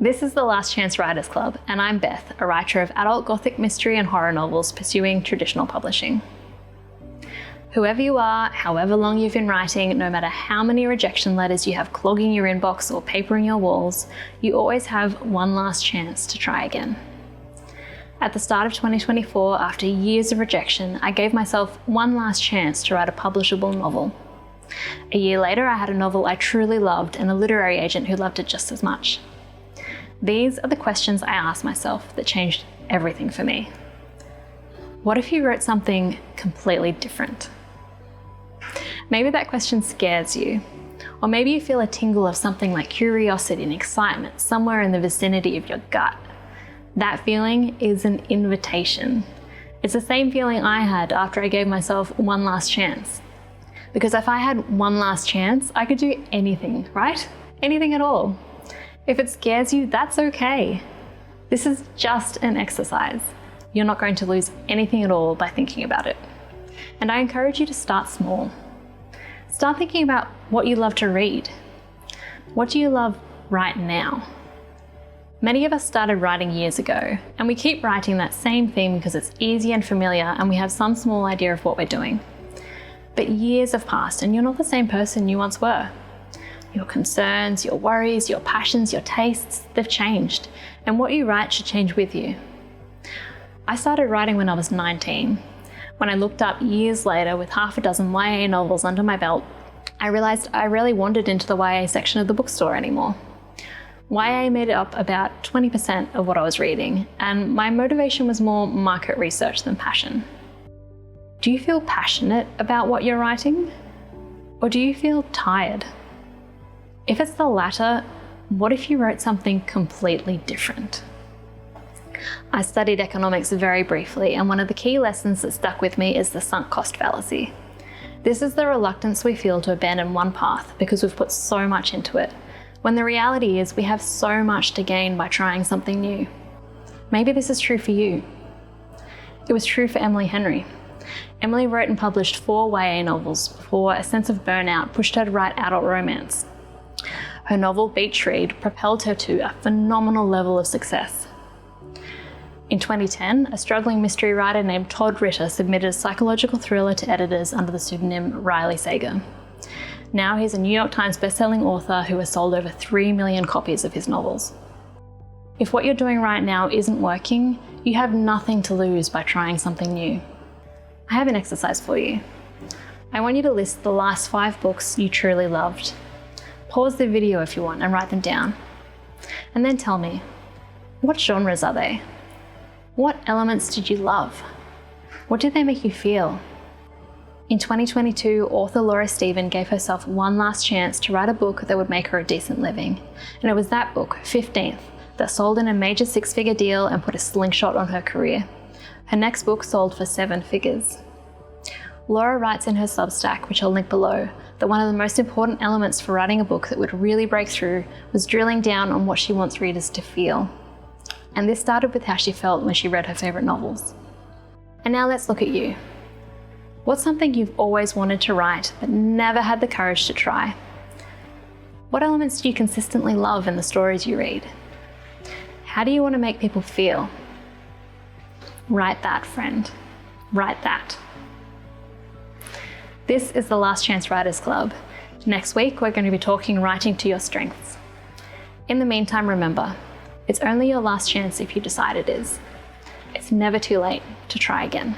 This is the Last Chance Writers Club, and I'm Beth, a writer of adult gothic mystery and horror novels pursuing traditional publishing. Whoever you are, however long you've been writing, no matter how many rejection letters you have clogging your inbox or papering your walls, you always have one last chance to try again. At the start of 2024, after years of rejection, I gave myself one last chance to write a publishable novel. A year later, I had a novel I truly loved and a literary agent who loved it just as much. These are the questions I asked myself that changed everything for me. What if you wrote something completely different? Maybe that question scares you, or maybe you feel a tingle of something like curiosity and excitement somewhere in the vicinity of your gut. That feeling is an invitation. It's the same feeling I had after I gave myself one last chance. Because if I had one last chance, I could do anything, right? Anything at all. If it scares you, that's okay. This is just an exercise. You're not going to lose anything at all by thinking about it. And I encourage you to start small. Start thinking about what you love to read. What do you love right now? Many of us started writing years ago, and we keep writing that same theme because it's easy and familiar and we have some small idea of what we're doing. But years have passed and you're not the same person you once were. Your concerns, your worries, your passions, your tastes, they've changed, and what you write should change with you. I started writing when I was 19. When I looked up years later with half a dozen YA novels under my belt, I realized I rarely wandered into the YA section of the bookstore anymore. YA made up about 20% of what I was reading, and my motivation was more market research than passion. Do you feel passionate about what you're writing? Or do you feel tired? If it's the latter, what if you wrote something completely different? I studied economics very briefly, and one of the key lessons that stuck with me is the sunk cost fallacy. This is the reluctance we feel to abandon one path because we've put so much into it, when the reality is we have so much to gain by trying something new. Maybe this is true for you. It was true for Emily Henry. Emily wrote and published 4 YA novels before a sense of burnout pushed her to write adult romance. Her novel, Beach Read, propelled her to a phenomenal level of success. In 2010, a struggling mystery writer named Todd Ritter submitted a psychological thriller to editors under the pseudonym Riley Sager. Now he's a New York Times bestselling author who has sold over 3 million copies of his novels. If what you're doing right now isn't working, you have nothing to lose by trying something new. I have an exercise for you. I want you to list the last 5 books you truly loved. Pause the video if you want and write them down. And then tell me, what genres are they? What elements did you love? What did they make you feel? In 2022, author Laura Stephen gave herself one last chance to write a book that would make her a decent living. And it was that book, 15th, that sold in a major 6-figure deal and put a slingshot on her career. Her next book sold for 7 figures. Laura writes in her Substack, which I'll link below, that one of the most important elements for writing a book that would really break through was drilling down on what she wants readers to feel. And this started with how she felt when she read her favourite novels. And now let's look at you. What's something you've always wanted to write but never had the courage to try? What elements do you consistently love in the stories you read? How do you want to make people feel? Write that, friend. Write that. This is the Last Chance Writers Club. Next week, we're going to be talking writing to your strengths. In the meantime, remember, it's only your last chance if you decide it is. It's never too late to try again.